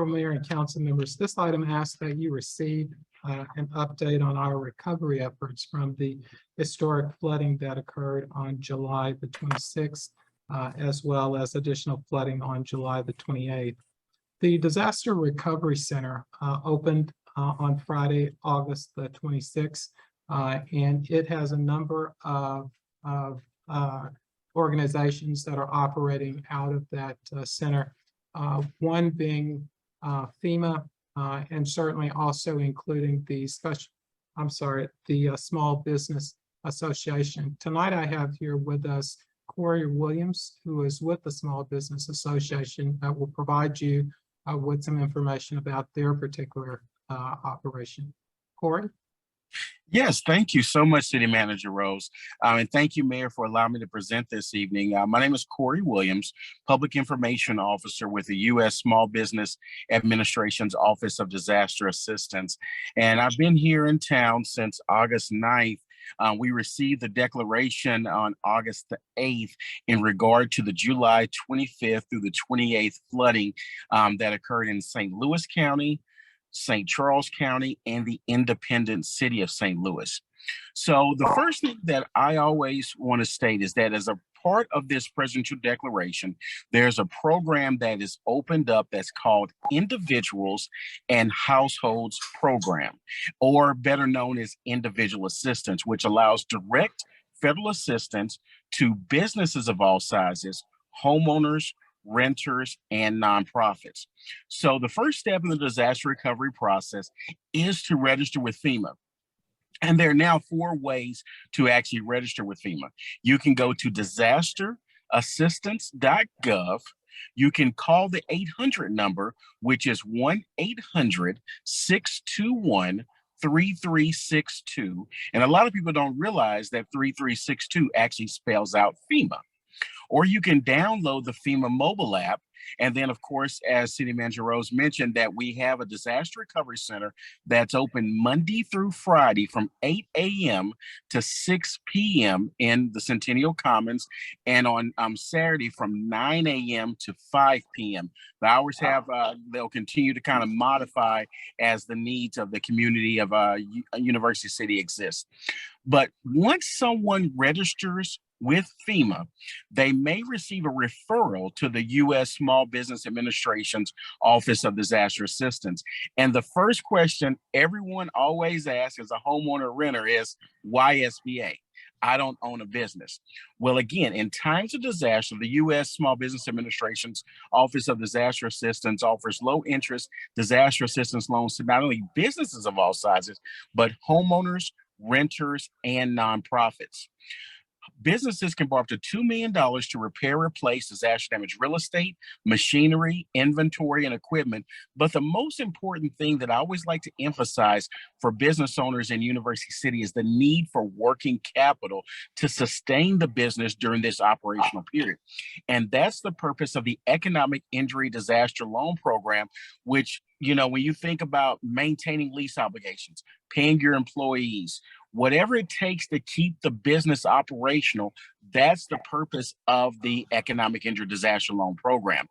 Honorable Mayor and council members, this item asks that you receive an update on our recovery efforts from the historic flooding that occurred on July the 26th, as well as additional flooding on July the 28th. The Disaster Recovery Center opened on Friday, August the 26th, and it has a number of organizations that are operating out of that center. One being FEMA, and certainly also including the Small Business Association. Tonight I have here with us Corey Williams, who is with the Small Business Association, that will provide you with some information about their particular operation. Corey? Yes, thank you so much, City Manager Rose. And thank you, Mayor, for allowing me to present this evening. My name is Corey Williams, Public Information Officer with the U.S. Small Business Administration's Office of Disaster Assistance. And I've been here in town since August 9th. We received the declaration on August the 8th in regard to the July 25th through the 28th flooding that occurred in St. Louis County, St. Charles County, and the independent city of St. Louis. So the first thing that I always want to state is that as a part of this presidential declaration, there's a program that is opened up that's called Individuals and Households Program, or better known as Individual Assistance, which allows direct federal assistance to businesses of all sizes, homeowners, renters, and nonprofits. So the first step in the disaster recovery process is to register with FEMA. And there are now 4 ways to actually register with FEMA. You can go to disasterassistance.gov. You can call the 800 number, which is 1-800-621-3362. And a lot of people don't realize that 3362 actually spells out FEMA. Or you can download the FEMA mobile app. And then, of course, as City Manager Rose mentioned, that we have a disaster recovery center that's open Monday through Friday from 8 a.m. to 6 p.m. in the Centennial Commons, and on Saturday from 9 a.m. to 5 p.m. The hours they'll continue to kind of modify as the needs of the community of University City exists. But once someone registers with FEMA, they may receive a referral to the U.S. Small Business Administration's Office of Disaster Assistance. And the first question everyone always asks as a homeowner or renter is, why SBA? I don't own a business. Well, again, in times of disaster, the U.S. Small Business Administration's Office of Disaster Assistance offers low-interest disaster assistance loans to not only businesses of all sizes, but homeowners, renters, and nonprofits. Businesses can borrow up to $2 million to repair or replace disaster-damaged real estate, machinery, inventory, and equipment. But the most important thing that I always like to emphasize for business owners in University City is the need for working capital to sustain the business during this operational period. And that's the purpose of the Economic Injury Disaster Loan Program, which, you know, when you think about maintaining lease obligations, paying your employees, whatever it takes to keep the business operational, that's the purpose of the Economic Injury Disaster Loan Program.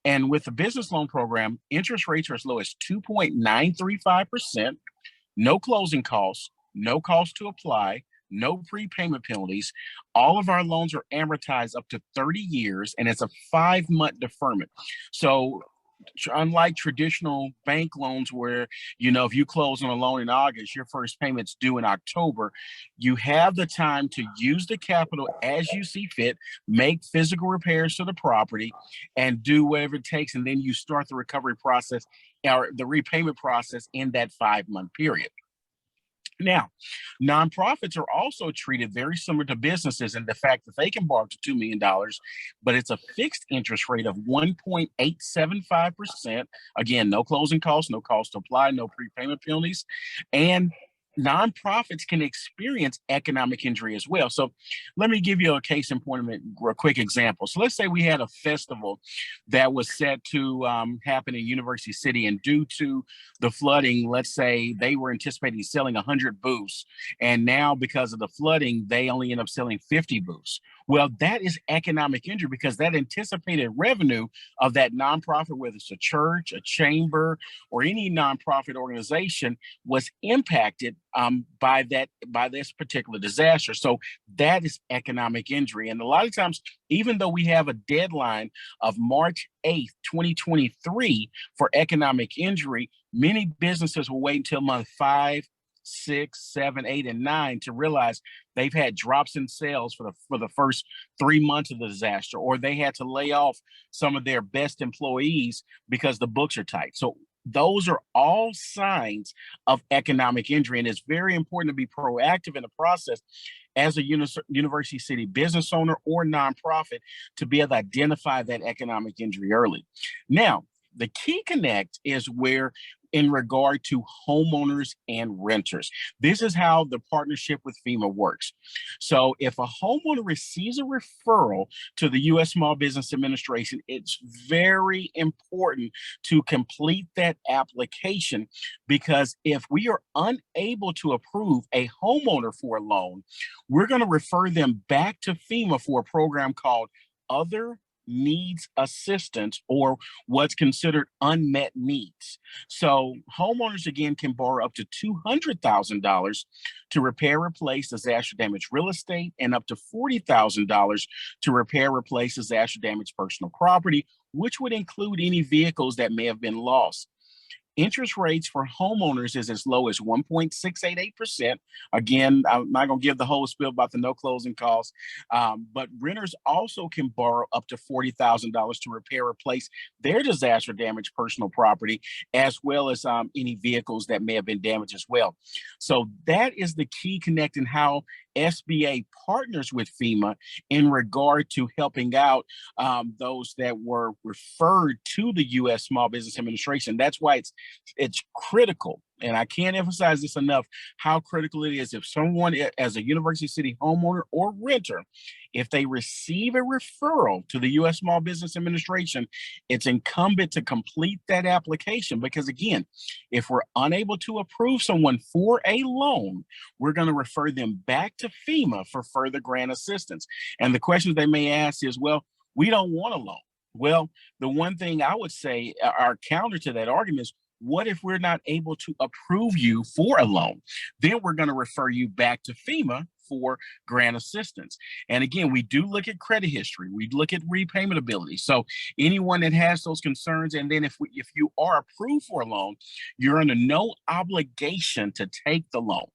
And with the business loan program, interest rates are as low as 2.935%, no closing costs, no cost to apply, no prepayment penalties. All of our loans are amortized up to 30 years, and it's a 5-month deferment. So unlike traditional bank loans where, you know, if you close on a loan in August, your first payment's due in October, you have the time to use the capital as you see fit, make physical repairs to the property, and do whatever it takes. And then you start the recovery process or the repayment process in that 5-month period. Now, nonprofits are also treated very similar to businesses in the fact that they can borrow up to $2 million, but it's a fixed interest rate of 1.875%. Again, no closing costs, no cost to apply, no prepayment penalties. And nonprofits can experience economic injury as well. So let me give you a case in point, a quick example. So let's say we had a festival that was set to happen in University City, and due to the flooding, let's say they were anticipating selling 100 booths, and now because of the flooding, they only end up selling 50 booths. Well, that is economic injury because that anticipated revenue of that nonprofit, whether it's a church, a chamber, or any nonprofit organization, was impacted by this particular disaster. So that is economic injury. And a lot of times, even though we have a deadline of March 8th, 2023 for economic injury, many businesses will wait until month 5, 6, 7, 8, and 9 to realize they've had drops in sales for the first 3 months of the disaster, or they had to lay off some of their best employees because the books are tight. So those are all signs of economic injury, and it's very important to be proactive in the process as a University City business owner or nonprofit to be able to identify that economic injury early. Now, the key connect is where in regard to homeowners and renters. This is how the partnership with FEMA works. So if a homeowner receives a referral to the U.S. Small Business Administration, it's very important to complete that application, because if we are unable to approve a homeowner for a loan, we're going to refer them back to FEMA for a program called Other Needs Assistance, or what's considered unmet needs. So homeowners again can borrow up to $200,000 to repair, replace disaster damaged real estate, and up to $40,000 to repair, replace disaster damaged personal property, which would include any vehicles that may have been lost. Interest rates for homeowners is as low as 1.688%. Again, I'm not going to give the whole spiel about the no closing costs, but renters also can borrow up to $40,000 to repair, replace their disaster damaged personal property, as well as any vehicles that may have been damaged as well. So that is the key connect in how SBA partners with FEMA in regard to helping out those that were referred to the U.S. Small Business Administration. That's why it's critical, and I can't emphasize this enough, how critical it is if someone, as a University City homeowner or renter, if they receive a referral to the U.S. Small Business Administration, it's incumbent to complete that application, because again, if we're unable to approve someone for a loan, we're going to refer them back to FEMA for further grant assistance. And the questions they may ask is, well, we don't want a loan. Well, the one thing I would say, our counter to that argument is, what if we're not able to approve you for a loan? Then we're going to refer you back to FEMA for grant assistance. And again, we do look at credit history. We look at repayment ability. So anyone that has those concerns, and then if you are approved for a loan, you're under no obligation to take the loan.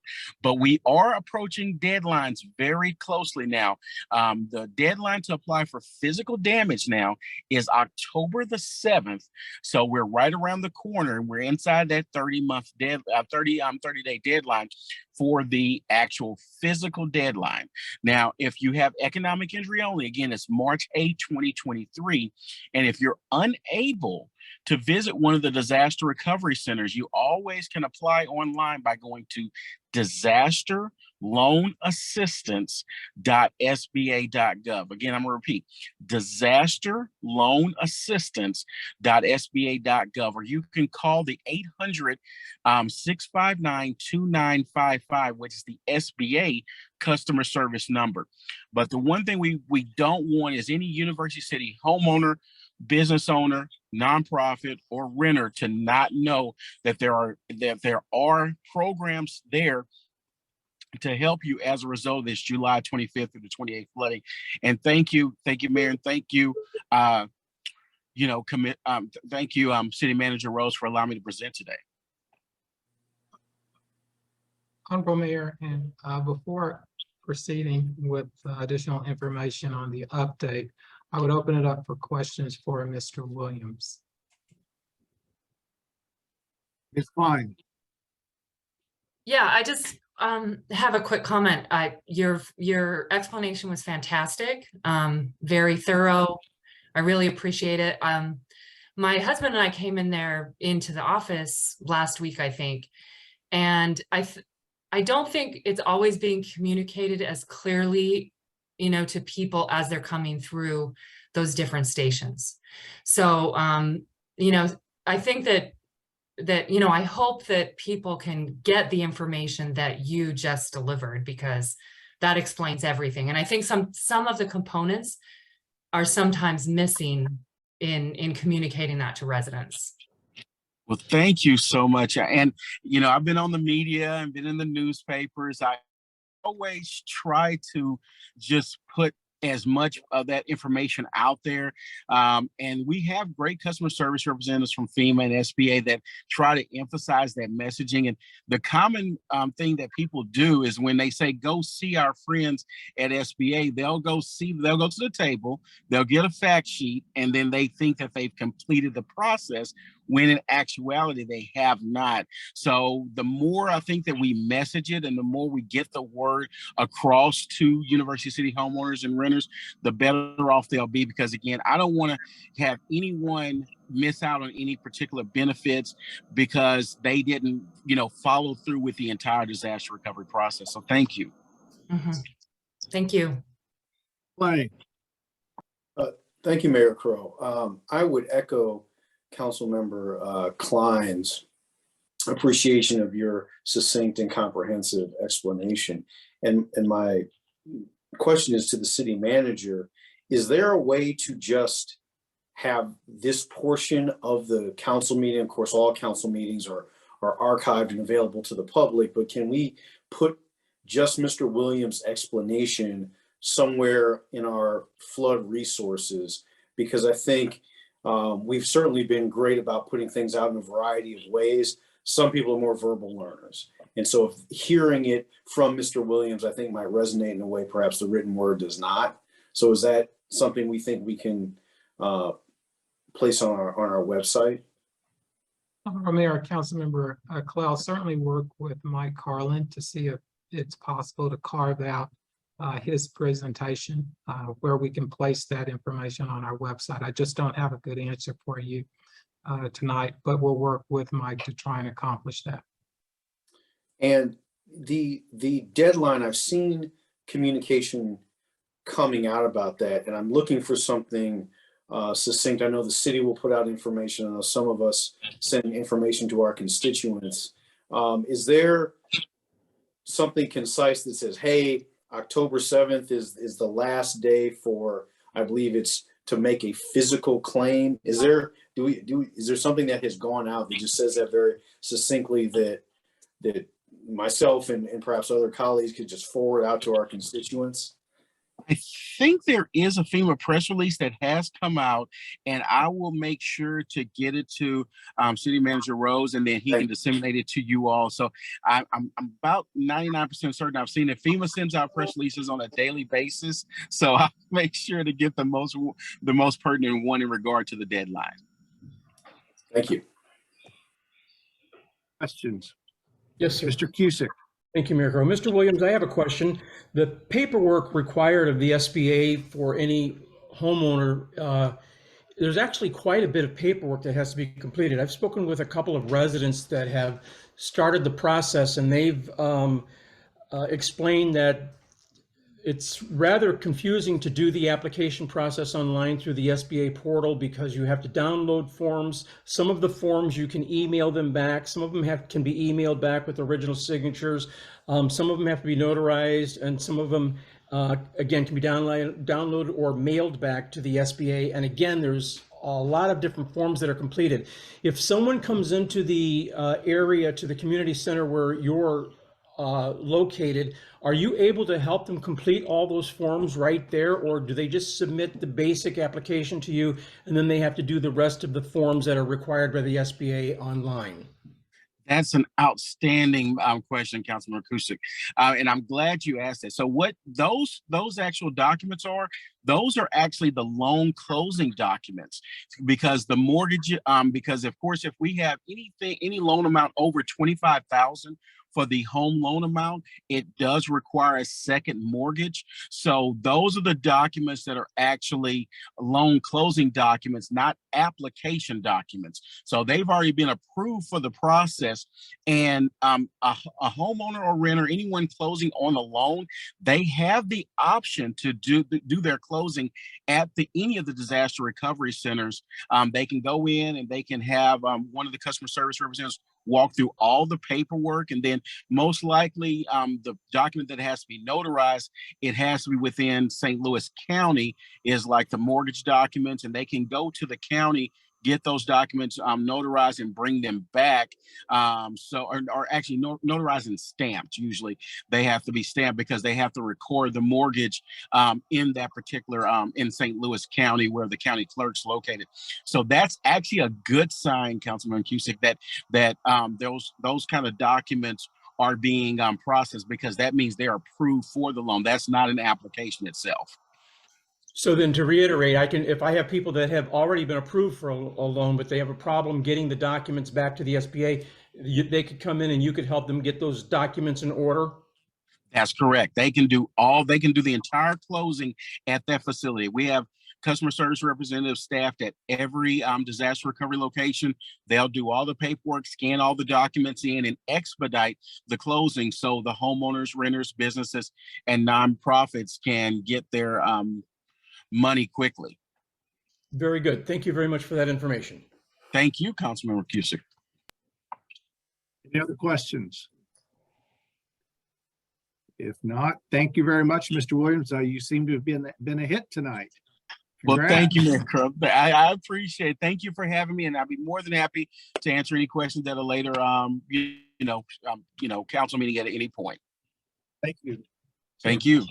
But we are approaching deadlines very closely now. The deadline to apply for physical damage now is October the 7th. So we're right around the corner, and we're inside that 30-day deadline for the actual physical deadline. Now, if you have economic injury only, again, it's March 8, 2023. And if you're unable to visit one of the disaster recovery centers, you always can apply online by going to disasterloanassistance.sba.gov. Again, I'm going to repeat, disasterloanassistance.sba.gov, or you can call the 800-659-2955, which is the SBA customer service number. But the one thing we don't want is any University City homeowner, business owner, nonprofit, or renter to not know that there are programs there to help you as a result of this July 25th through the 28th flooding. And thank you, Mayor, and thank you, thank you, City Manager Rose, for allowing me to present today. Honorable Mayor, and before proceeding with additional information on the update, I would open it up for questions for Mr. Williams. It's fine. Yeah, I just have a quick comment. Your explanation was fantastic, very thorough. I really appreciate it. My husband and I came into the office last week, I think, and I don't think it's always being communicated as clearly, to people as they're coming through those different stations. So, I think that I hope that people can get the information that you just delivered, because that explains everything. And I think some of the components are sometimes missing in communicating that to residents. Well, thank you so much. And, I've been on the media and been in the newspapers. I always try to just put as much of that information out there. And we have great customer service representatives from FEMA and SBA that try to emphasize that messaging. And the common thing that people do is when they say, go see our friends at SBA, they'll go to the table, they'll get a fact sheet, and then they think that they've completed the process, when in actuality they have not. So the more I think that we message it and the more we get the word across to University City homeowners and renters, the better off they'll be. Because again, I don't want to have anyone miss out on any particular benefits because they didn't, follow through with the entire disaster recovery process. So thank you. Mm-hmm. Thank you. Planning. Thank you, Mayor Crow. I would echo Councilmember Klein's appreciation of your succinct and comprehensive explanation. And my question is to the city manager, is there a way to just have this portion of the council meeting? Of course, all council meetings are archived and available to the public, but can we put just Mr. Williams' explanation somewhere in our flood resources? Because I think we've certainly been great about putting things out in a variety of ways. Some people are more verbal learners. And so if hearing it from Mr. Williams, I think might resonate in a way perhaps the written word does not. So is that something we think we can place on our website? Mayor, Councilmember Klaus, certainly work with Mike Carlin to see if it's possible to carve out his presentation where we can place that information on our website. I just don't have a good answer for you tonight, but we'll work with Mike to try and accomplish that. And the deadline, I've seen communication coming out about that, and I'm looking for something succinct. I know the city will put out information. I know some of us send information to our constituents. Is there something concise that says, hey, October 7th is the last day for, I believe it's to make a physical claim? Is there something that has gone out that just says that very succinctly that myself and perhaps other colleagues could just forward out to our constituents? I think there is a FEMA press release that has come out, and I will make sure to get it to City Manager Rose, and then he can disseminate it to you all. So I'm about 99% certain I've seen it. FEMA sends out press releases on a daily basis, so I'll make sure to get the most pertinent one in regard to the deadline. Thank you. Questions? Yes, sir. Mr. Cusick. Thank you, Mayor Crowe. Mr. Williams, I have a question. The paperwork required of the SBA for any homeowner, there's actually quite a bit of paperwork that has to be completed. I've spoken with a couple of residents that have started the process, and they've explained that it's rather confusing to do the application process online through the SBA portal because you have to download forms. Some of the forms you can email them back. Some of them can be emailed back with original signatures. Some of them have to be notarized, and some of them, again, can be downloaded or mailed back to the SBA. And again, there's a lot of different forms that are completed. If someone comes into the area, to the community center where you're located, are you able to help them complete all those forms right there, or do they just submit the basic application to you and then they have to do the rest of the forms that are required by the SBA online? That's an outstanding question, Councilman Kusick, and I'm glad you asked that. So what those actual documents are, those are actually the loan closing documents, because the mortgage, because of course, if we have any loan amount over $25,000 for the home loan amount, it does require a second mortgage. So those are the documents that are actually loan closing documents, not application documents. So they've already been approved for the process, and a homeowner or renter, anyone closing on a loan, they have the option to do their closing at any of the disaster recovery centers. They can go in and they can have one of the customer service representatives walk through all the paperwork, and then most likely the document that has to be notarized, it has to be within St. Louis County, is like the mortgage documents, and they can go to the county, get those documents notarized and bring them back. Or actually notarized and stamped. Usually they have to be stamped because they have to record the mortgage in that particular, in St. Louis County where the county clerk's located. So that's actually a good sign, Councilman Cusick, that those kind of documents are being processed, because that means they're approved for the loan. That's not an application itself. So then to reiterate, if I have people that have already been approved for a loan, but they have a problem getting the documents back to the SBA, they could come in and you could help them get those documents in order? That's correct. They can do the entire closing at that facility. We have customer service representatives staffed at every disaster recovery location. They'll do all the paperwork, scan all the documents in, and expedite the closing so the homeowners, renters, businesses, and nonprofits can get their money quickly. Very good. Thank you very much for that information. Thank you, Councilmember Cusick. Any other questions? If not, thank you very much, Mr. Williams. You seem to have been a hit tonight. Well, Congrats. thank you, Mayor Crow. I appreciate it. Thank you for having me, and I'll be more than happy to answer any questions at a later, council meeting at any point. Thank you. Thank you.